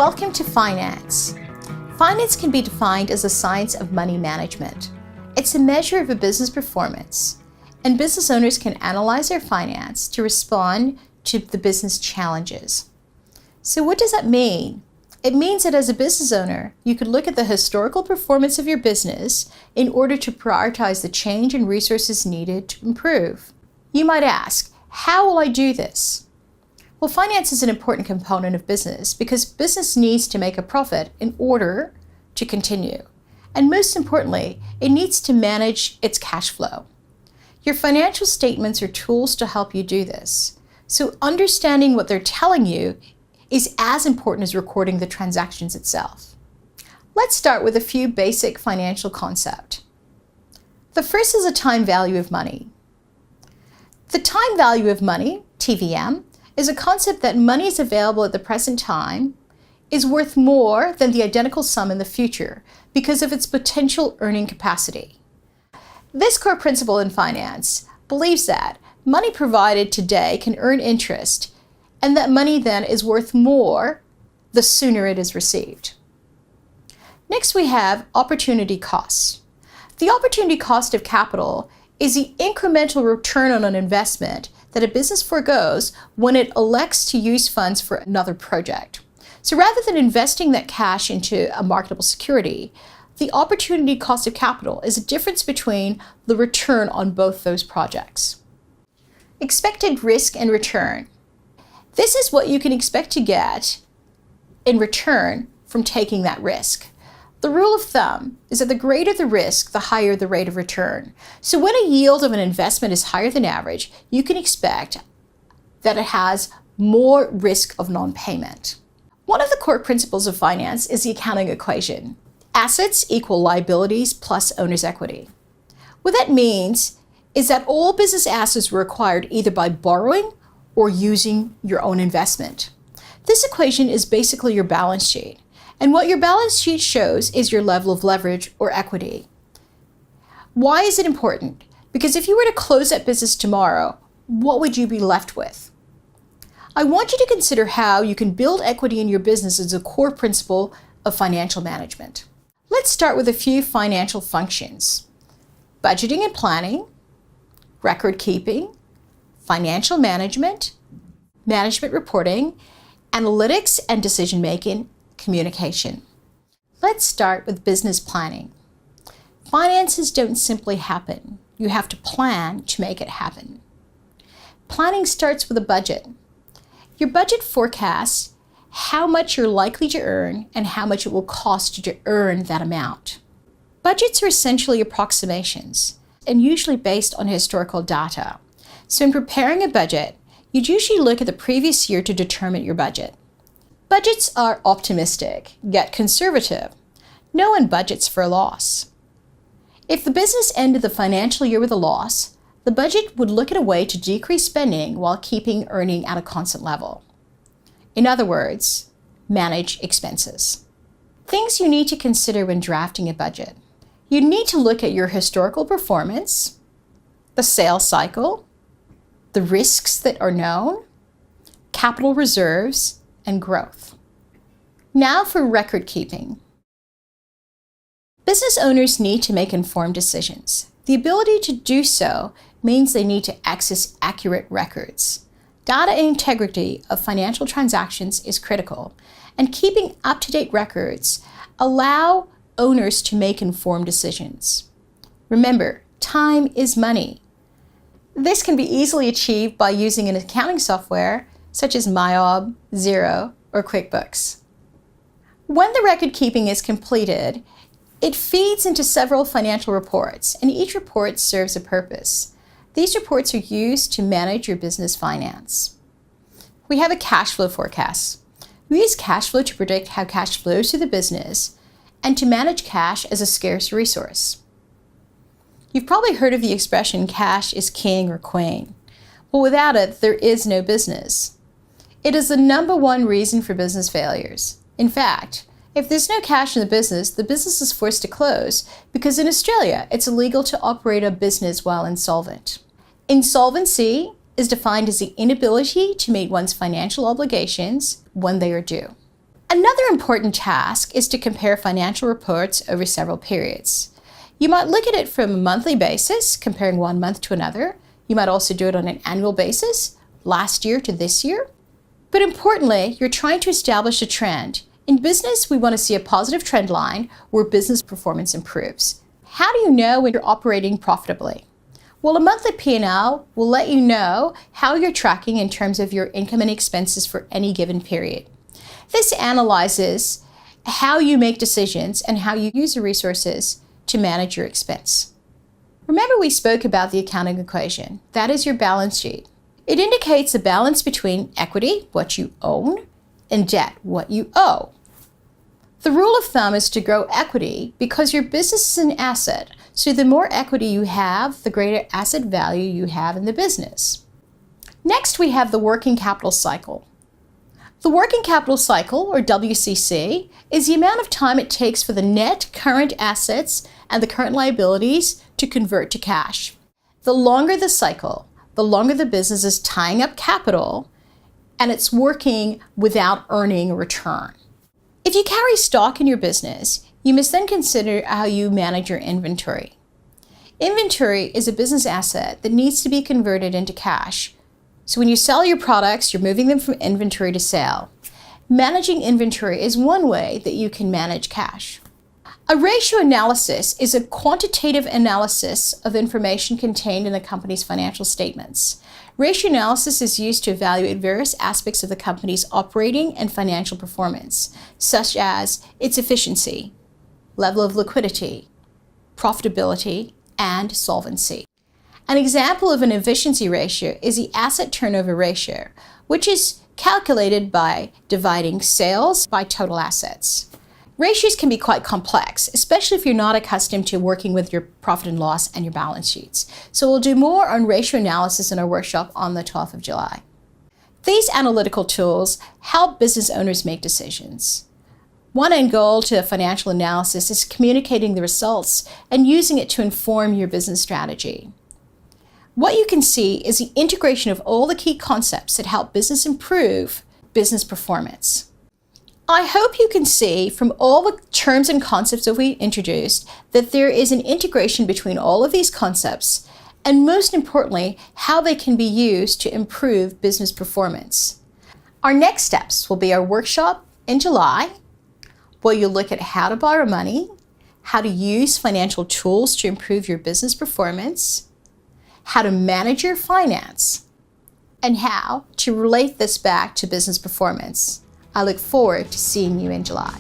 Welcome to finance. Finance can be defined as a science of money management. It's a measure of a business performance, and business owners can analyze their finance to respond to the business challenges. So what does that mean? It means that as a business owner, you could look at the historical performance of your business in order to prioritize the change and resources needed to improve. You might ask, how will I do this? Well, finance is an important component of business because business needs to make a profit in order to continue. And most importantly, it needs to manage its cash flow. Your financial statements are tools to help you do this. So understanding what they're telling you is as important as recording the transactions itself. Let's start with a few basic financial concepts. The first is the time value of money. The time value of money, TVM, is a concept that money is available at the present time is worth more than the identical sum in the future because of its potential earning capacity. This core principle in finance believes that money provided today can earn interest and that money then is worth more the sooner it is received. Next, we have opportunity costs. The opportunity cost of capital is the incremental return on an investment that a business forgoes when it elects to use funds for another project. So rather than investing that cash into a marketable security, the opportunity cost of capital is a difference between the return on both those projects. Expected risk and return. This is what you can expect to get in return from taking that risk. The rule of thumb is that the greater the risk, the higher the rate of return. So when a yield of an investment is higher than average, you can expect that it has more risk of non-payment. One of the core principles of finance is the accounting equation. Assets equal liabilities plus owner's equity. What that means is that all business assets were acquired either by borrowing or using your own investment. This equation is basically your balance sheet. And what your balance sheet shows is your level of leverage or equity. Why is it important? Because if you were to close that business tomorrow, what would you be left with? I want you to consider how you can build equity in your business as a core principle of financial management. Let's start with a few financial functions: budgeting and planning, record keeping, financial management, management reporting, analytics and decision making, communication. Let's start with business planning. Finances don't simply happen. You have to plan to make it happen. Planning starts with a budget. Your budget forecasts how much you're likely to earn and how much it will cost you to earn that amount. Budgets are essentially approximations and usually based on historical data. So in preparing a budget, you'd usually look at the previous year to determine your budget. Budgets are optimistic, yet conservative. No one budgets for a loss. If the business ended the financial year with a loss, the budget would look at a way to decrease spending while keeping earning at a constant level. In other words, manage expenses. Things you need to consider when drafting a budget. You need to look at your historical performance, the sales cycle, the risks that are known, capital reserves, and growth. Now for record keeping. Business owners need to make informed decisions. The ability to do so means they need to access accurate records. Data integrity of financial transactions is critical, and keeping up-to-date records allow owners to make informed decisions. Remember, time is money. This can be easily achieved by using an accounting software such as MyOb, Xero, or QuickBooks. When the record keeping is completed, it feeds into several financial reports, and each report serves a purpose. These reports are used to manage your business finance. We have a cash flow forecast. We use cash flow to predict how cash flows to the business and to manage cash as a scarce resource. You've probably heard of the expression, cash is king or queen. Well, without it, there is no business. It is the number one reason for business failures. In fact, if there's no cash in the business is forced to close because in Australia, it's illegal to operate a business while insolvent. Insolvency is defined as the inability to meet one's financial obligations when they are due. Another important task is to compare financial reports over several periods. You might look at it from a monthly basis, comparing one month to another. You might also do it on an annual basis, last year to this year. But importantly, you're trying to establish a trend. In business, we want to see a positive trend line where business performance improves. How do you know when you're operating profitably? Well, a monthly P&L will let you know how you're tracking in terms of your income and expenses for any given period. This analyzes how you make decisions and how you use the resources to manage your expense. Remember, we spoke about the accounting equation. That is your balance sheet. It indicates the balance between equity, what you own, and debt, what you owe. The rule of thumb is to grow equity because your business is an asset. So the more equity you have, the greater asset value you have in the business. Next, we have the working capital cycle. The working capital cycle, or WCC, is the amount of time it takes for the net current assets and the current liabilities to convert to cash. The longer the cycle, the longer the business is tying up capital and it's working without earning a return. If you carry stock in your business, you must then consider how you manage your inventory. Inventory is a business asset that needs to be converted into cash. So when you sell your products, you're moving them from inventory to sale. Managing inventory is one way that you can manage cash. A ratio analysis is a quantitative analysis of information contained in the company's financial statements. Ratio analysis is used to evaluate various aspects of the company's operating and financial performance, such as its efficiency, level of liquidity, profitability, and solvency. An example of an efficiency ratio is the asset turnover ratio, which is calculated by dividing sales by total assets. Ratios can be quite complex, especially if you're not accustomed to working with your profit and loss and your balance sheets. So we'll do more on ratio analysis in our workshop on the 12th of July. These analytical tools help business owners make decisions. One end goal to financial analysis is communicating the results and using it to inform your business strategy. What you can see is the integration of all the key concepts that help business improve business performance. I hope you can see from all the terms and concepts that we introduced that there is an integration between all of these concepts and, most importantly, how they can be used to improve business performance. Our next steps will be our workshop in July, where you'll look at how to borrow money, how to use financial tools to improve your business performance, how to manage your finance, and how to relate this back to business performance. I look forward to seeing you in July.